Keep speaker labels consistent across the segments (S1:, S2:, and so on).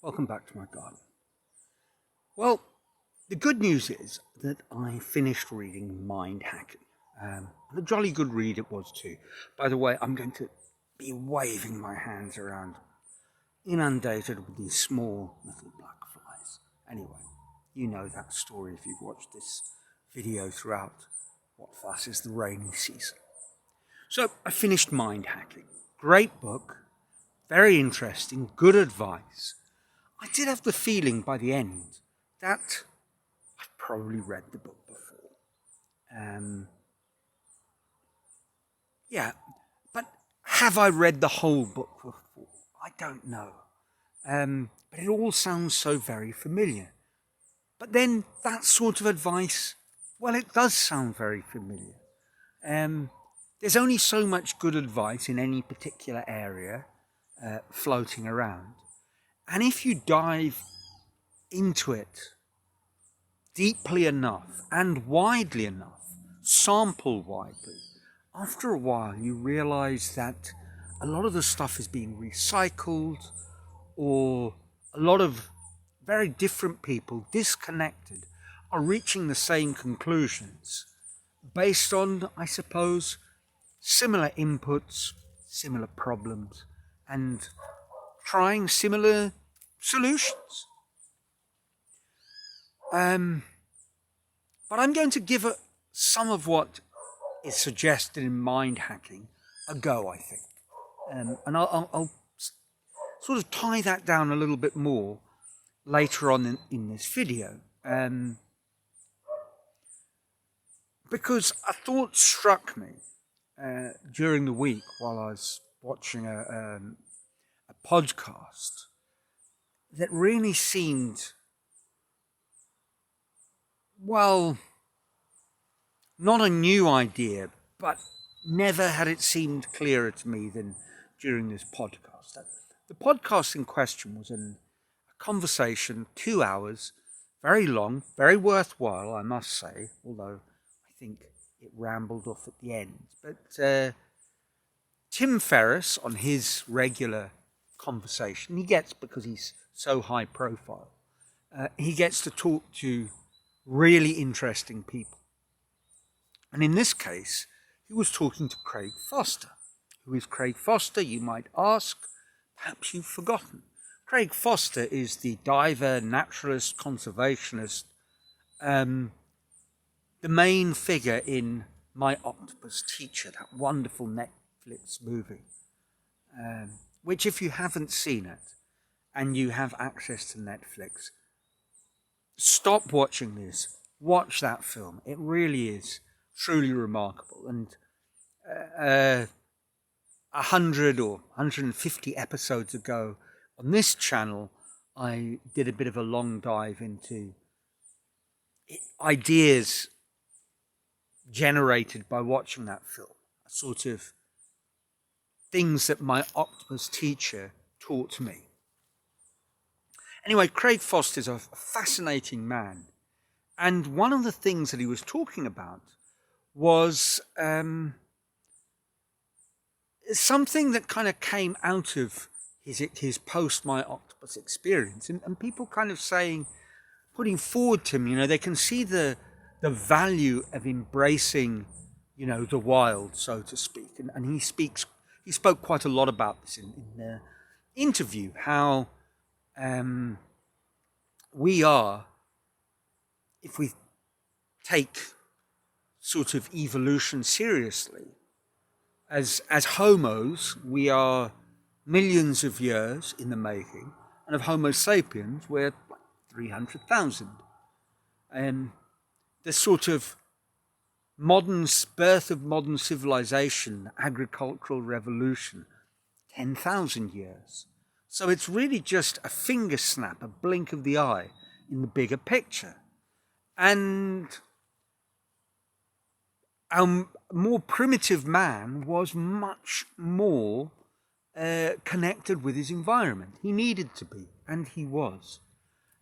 S1: Welcome back to my garden. Well, the good news is that I finished reading Mind Hacking. And a jolly good read it was too. By the way, I'm going to be waving my hands around, inundated with these small little black flies. Anyway, you know that story if you've watched this video throughout What Fuss is the Rainy Season. So I finished Mind Hacking. Great book, very interesting, good advice. I did have the feeling by the end that I've probably read the book before. But have I read the whole book before? I don't know. But it all sounds so very familiar. But then that sort of advice, well, it does sound very familiar. There's only so much good advice in any particular area floating around. And if you dive into it deeply enough and widely enough, sample widely, after a while you realize that a lot of the stuff is being recycled, or a lot of very different people, disconnected, are reaching the same conclusions based on, I suppose, similar inputs, similar problems, and trying similar solutions. But I'm going to give some of what is suggested in Mind Hacking a go, I think. And I'll sort of tie that down a little bit more later on in this video. Because a thought struck me during the week while I was watching a podcast that really seemed, well, not a new idea, but never had it seemed clearer to me than during this podcast. The podcast in question was a conversation, 2 hours, very long, very worthwhile, I must say, although I think it rambled off at the end. But Tim Ferriss, on his regular conversation, he gets, because he's so high profile, he gets to talk to really interesting people. And in this case, he was talking to Craig Foster. Who is Craig Foster, you might ask? Perhaps you've forgotten. Craig Foster is the diver, naturalist, conservationist, the main figure in My Octopus Teacher, that wonderful Netflix movie, which, if you haven't seen it and you have access to Netflix, stop watching this, watch that film. It really is truly remarkable. And 100 or 150 episodes ago on this channel, I did a bit of a long dive into ideas generated by watching that film, a sort of things that My Octopus Teacher taught me. Anyway, Craig Foster is a fascinating man. And one of the things that he was talking about was something that kind of came out of his post My Octopus experience. And people kind of saying, putting forward to him, they can see the value of embracing, the wild, so to speak. And he spoke quite a lot about this in the interview, how we are, if we take sort of evolution seriously, as homos, we are millions of years in the making, and of Homo sapiens, we're 300,000. The sort of birth of modern civilization, agricultural revolution, 10,000 years. So it's really just a finger snap, a blink of the eye in the bigger picture. And our more primitive man was much more connected with his environment. He needed to be, and he was.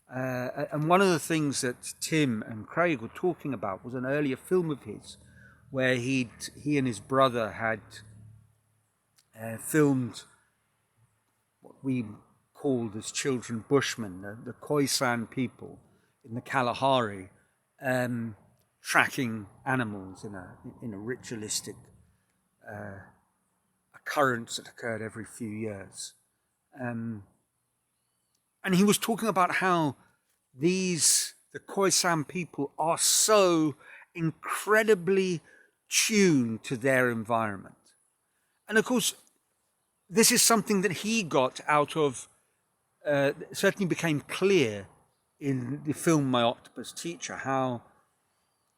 S1: And one of the things that Tim and Craig were talking about was an earlier film of his, where he and his brother had filmed what we called as children Bushmen, the Khoisan people in the Kalahari, tracking animals in a ritualistic occurrence that occurred every few years. And he was talking about how the Khoisan people are so incredibly tuned to their environment. And of course, this is something that he got out of, certainly became clear in the film My Octopus Teacher, how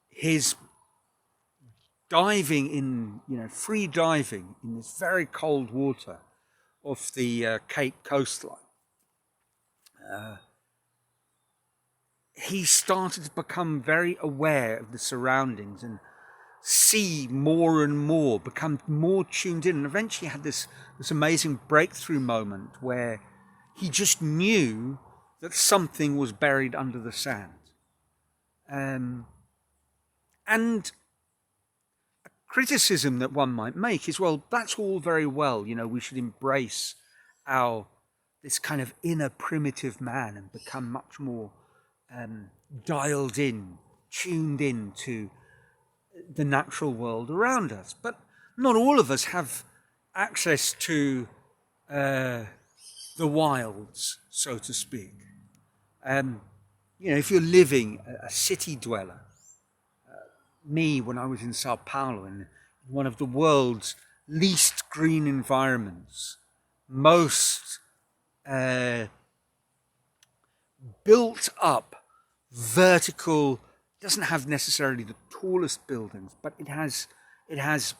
S1: his diving in, free diving in this very cold water off the Cape coastline, he started to become very aware of the surroundings and see more and more, become more tuned in, and eventually had this amazing breakthrough moment where he just knew that something was buried under the sand. And a criticism that one might make is, well, that's all very well, we should embrace this kind of inner primitive man and become much more dialed in, tuned in to the natural world around us. But not all of us have access to the wilds, so to speak. If you're living a city dweller, me when I was in Sao Paulo, in one of the world's least green environments, most built up vertical, doesn't have necessarily the tallest buildings, but it has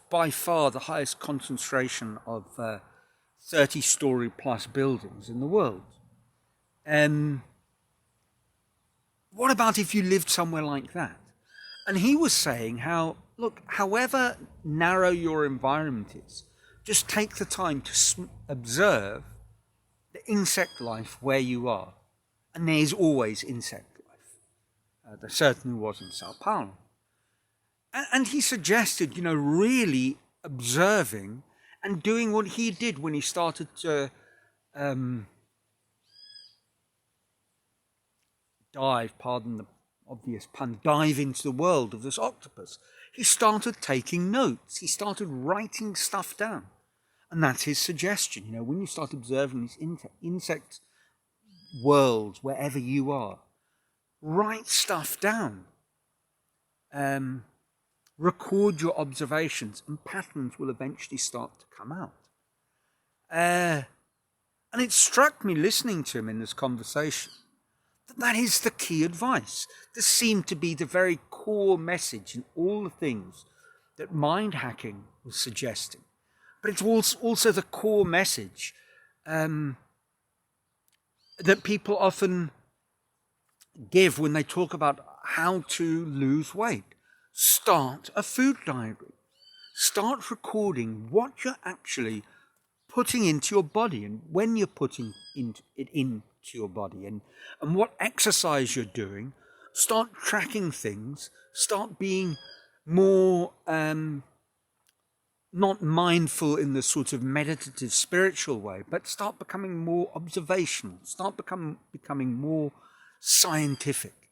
S1: by far the highest concentration of 30-story plus buildings in the world. What about if you lived somewhere like that? And he was saying how, look, however narrow your environment is, just take the time to observe the insect life where you are. And there's always insect life. There certainly was in Sao Paulo. And he suggested, really observing and doing what he did when he started to dive, pardon the obvious pun, dive into the world of this octopus. He started taking notes. He started writing stuff down. And that's his suggestion. When you start observing these insect worlds, wherever you are, write stuff down. Record your observations, and patterns will eventually start to come out. And it struck me listening to him in this conversation that is the key advice. This seemed to be the very core message in all the things that mind hacking was suggesting. But it's also the core message that people often give when they talk about how to lose weight. Start a food diary. Start recording what you're actually putting into your body and when you're putting it into your body and what exercise you're doing. Start tracking things. Start being more not mindful in the sort of meditative spiritual way, but start becoming more observational. Start becoming more scientific.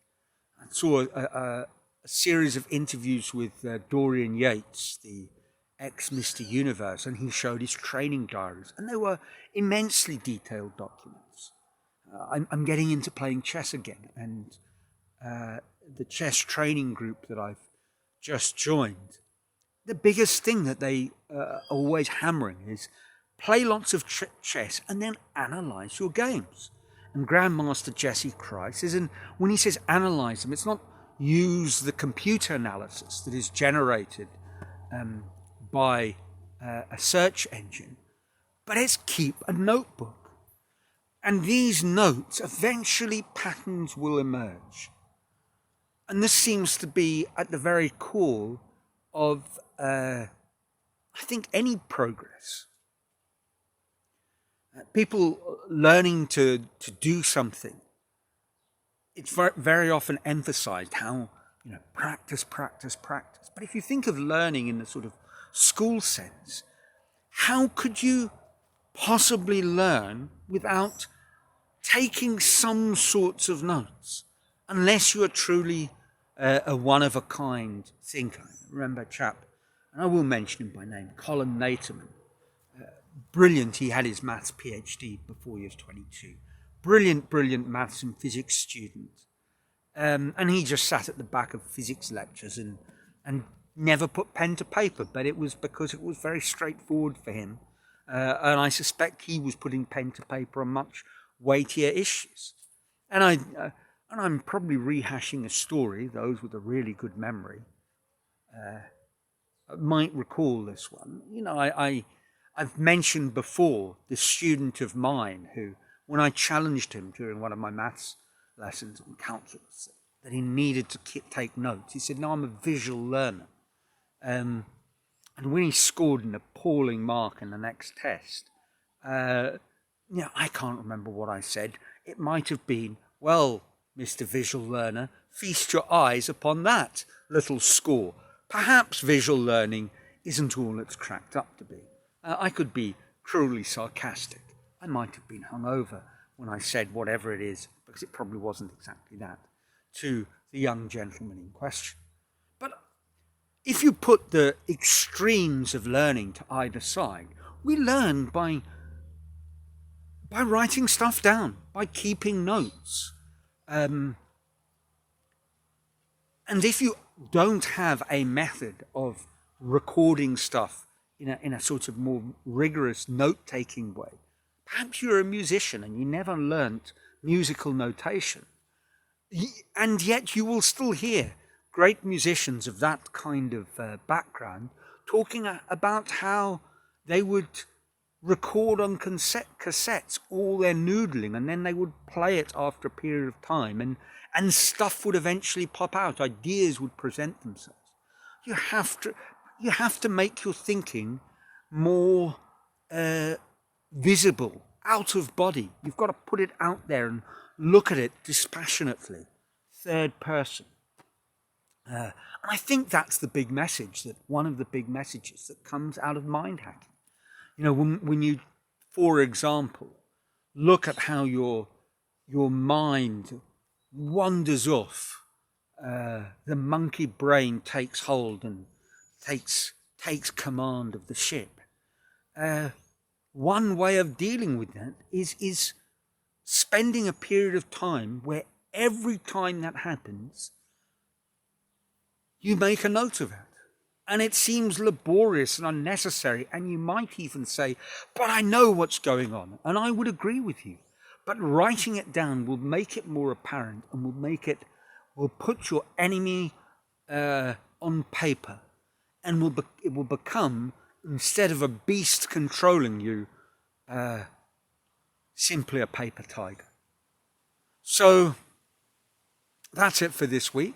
S1: I saw a series of interviews with Dorian Yates, the ex-Mr. Universe, and he showed his training diaries, and they were immensely detailed documents. I'm getting into playing chess again, and the chess training group that I've just joined, the biggest thing that they are always hammering is play lots of chess and then analyze your games. And Grandmaster Jesse Christ when he says analyze them, it's not use the computer analysis that is generated by a search engine, but it's keep a notebook. And these notes, eventually patterns will emerge. And this seems to be at the very core of, I think, any progress. People learning to do something, it's very often emphasized how, practice. But if you think of learning in the sort of school sense, how could you possibly learn without taking some sorts of notes, unless you are truly a one-of-a-kind thinker. Remember a chap, and I will mention him by name, Colin Naterman. Brilliant, he had his maths PhD before he was 22. Brilliant maths and physics student. And he just sat at the back of physics lectures and never put pen to paper, but it was because it was very straightforward for him. And I suspect he was putting pen to paper on much weightier issues. And I'm probably rehashing a story. Those with a really good memory might recall this one. You know, I've mentioned before this student of mine who, when I challenged him during one of my maths lessons on calculus, that he needed to take notes, he said, "No, I'm a visual learner." And when he scored an appalling mark in the next test, I can't remember what I said. It might have been, "Well, Mr. Visual Learner, feast your eyes upon that little score. Perhaps visual learning isn't all it's cracked up to be." I could be cruelly sarcastic. I might have been hungover when I said whatever it is, because it probably wasn't exactly that, to the young gentleman in question. But if you put the extremes of learning to either side, we learn by writing stuff down, by keeping notes. And if you don't have a method of recording stuff in a sort of more rigorous note-taking way, perhaps you're a musician and you never learnt musical notation, and yet you will still hear great musicians of that kind of background talking about how they would record on cassettes all their noodling, and then they would play it after a period of time, and stuff would eventually pop out, ideas would present themselves. You have to make your thinking more visible, out of body. You've got to put it out there and look at it dispassionately, third person. And I think that's the big message, that one of the big messages that comes out of mind hacking. You know, when you, for example, look at how your mind wanders off, the monkey brain takes hold and takes command of the ship. One way of dealing with that is spending a period of time where every time that happens, you make a note of it. And it seems laborious and unnecessary, and you might even say, "But I know what's going on," and I would agree with you. But writing it down will make it more apparent, and will put your enemy on paper, and it will become, instead of a beast controlling you, simply a paper tiger. So that's it for this week.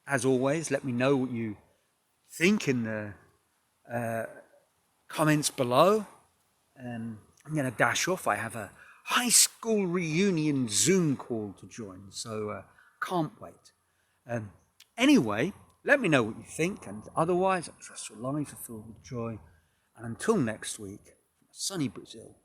S1: As always, let me know what you think in the comments below. I'm going to dash off. I have a high school reunion Zoom call to join, so can't wait. Anyway, let me know what you think, and otherwise, I trust your lives are filled with joy. And until next week, from sunny Brazil,